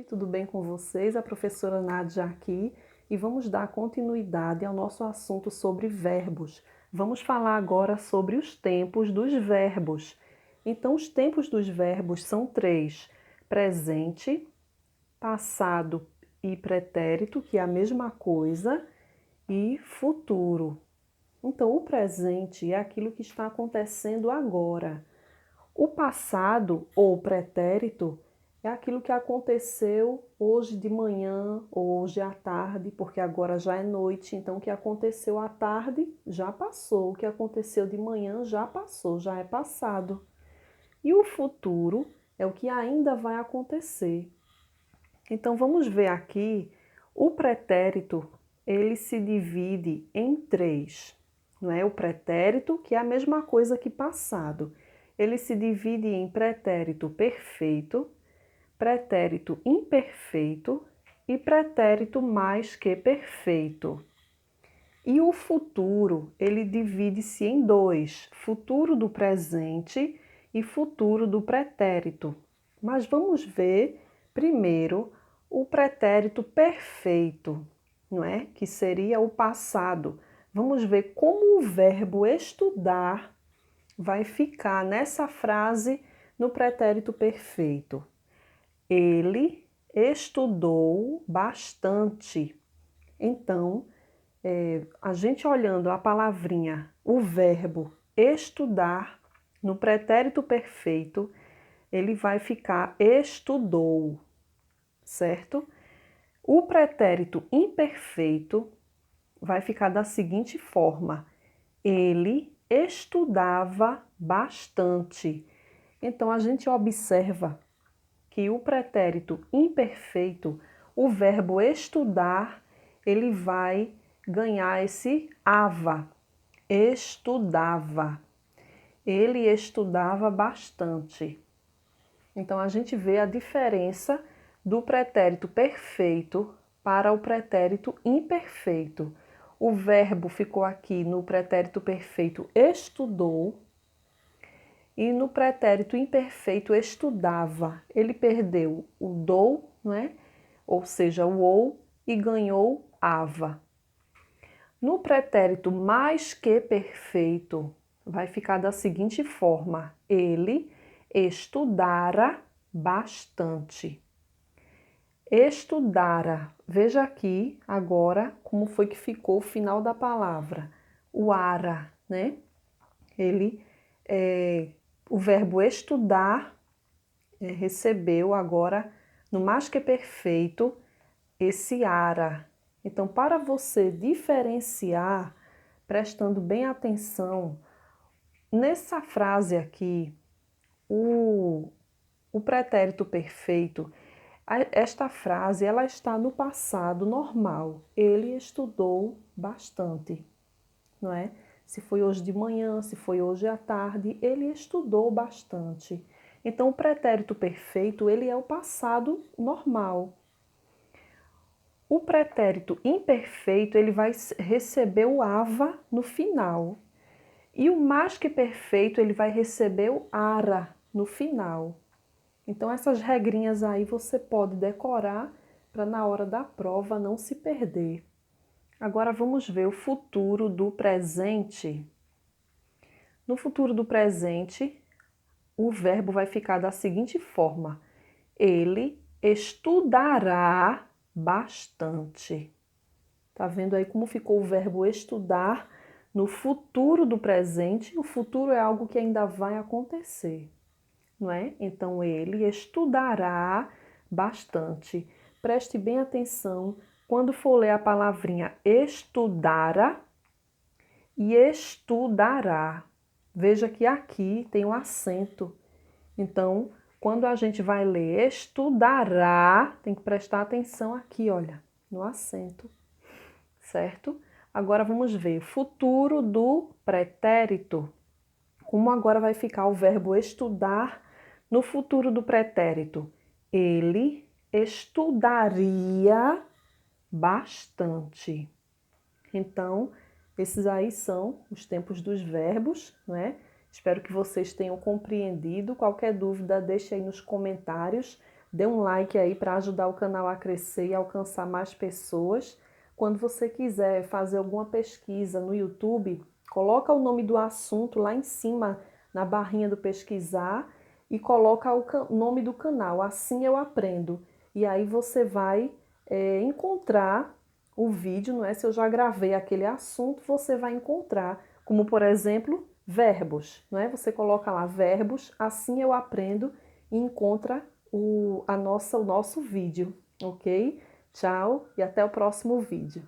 Tudo bem com vocês? A professora Nádia aqui e vamos dar continuidade ao nosso assunto sobre verbos. Vamos falar agora sobre os tempos dos verbos. Então, os tempos dos verbos são três: presente, passado e pretérito, que é a mesma coisa, e futuro. Então, o presente é aquilo que está acontecendo agora. O passado ou pretérito é aquilo que aconteceu hoje de manhã ou hoje à tarde, porque agora já é noite, então o que aconteceu à tarde já passou, o que aconteceu de manhã já passou, já é passado. E o futuro é o que ainda vai acontecer. Então vamos ver aqui, o pretérito, ele se divide em três, não é? O pretérito, que é a mesma coisa que passado. Ele se divide em pretérito perfeito, pretérito imperfeito e pretérito mais que perfeito. E o futuro, ele divide-se em dois: futuro do presente e futuro do pretérito. Mas vamos ver primeiro o pretérito perfeito, não é? Que seria o passado. Vamos ver como o verbo estudar vai ficar nessa frase no pretérito perfeito. Ele estudou bastante. Então, a gente olhando a palavrinha, o verbo estudar, no pretérito perfeito, ele vai ficar estudou, certo? O pretérito imperfeito vai ficar da seguinte forma: ele estudava bastante. Então, a gente observa que o pretérito imperfeito, o verbo estudar, ele vai ganhar esse ava, estudava. Ele estudava bastante. Então, a gente vê a diferença do pretérito perfeito para o pretérito imperfeito. O verbo ficou aqui no pretérito perfeito estudou, e no pretérito imperfeito estudava. Ele perdeu o dou, não é? Ou seja, o ou, e ganhou ava. No pretérito mais que perfeito, vai ficar da seguinte forma: ele estudara bastante. Estudara. Veja aqui agora como foi que ficou o final da palavra. O ara, né? O verbo estudar recebeu agora, no mais que perfeito, esse ara. Então, para você diferenciar, prestando bem atenção, nessa frase aqui, o pretérito perfeito, esta frase ela está no passado normal. Ele estudou bastante, não é? Se foi hoje de manhã, se foi hoje à tarde, ele estudou bastante. Então, o pretérito perfeito, ele é o passado normal. O pretérito imperfeito, ele vai receber o ava no final. E o mais que perfeito, ele vai receber o ara no final. Então, essas regrinhas aí você pode decorar para na hora da prova não se perder. Agora vamos ver o futuro do presente. No futuro do presente, o verbo vai ficar da seguinte forma: ele estudará bastante. Tá vendo aí como ficou o verbo estudar no futuro do presente? O futuro é algo que ainda vai acontecer, não é? Então, ele estudará bastante. Preste bem atenção quando for ler a palavrinha estudara e estudará. Veja que aqui tem um acento. Então, quando a gente vai ler estudará, tem que prestar atenção aqui, olha, no acento, certo? Agora vamos ver futuro do pretérito. Como agora vai ficar o verbo estudar no futuro do pretérito? Ele estudaria bastante. Então, esses aí são os tempos dos verbos, né? Espero que vocês tenham compreendido. Qualquer dúvida, deixe aí nos comentários. Dê um like aí para ajudar o canal a crescer e alcançar mais pessoas. Quando você quiser fazer alguma pesquisa no YouTube, coloca o nome do assunto lá em cima na barrinha do pesquisar e coloca o nome do canal, Assim Eu Aprendo. E aí você vai encontrar o vídeo, não é? Se eu já gravei aquele assunto, você vai encontrar, como por exemplo, verbos, não é? Você coloca lá verbos, Assim Eu Aprendo e encontra o nosso vídeo, ok? Tchau e até o próximo vídeo.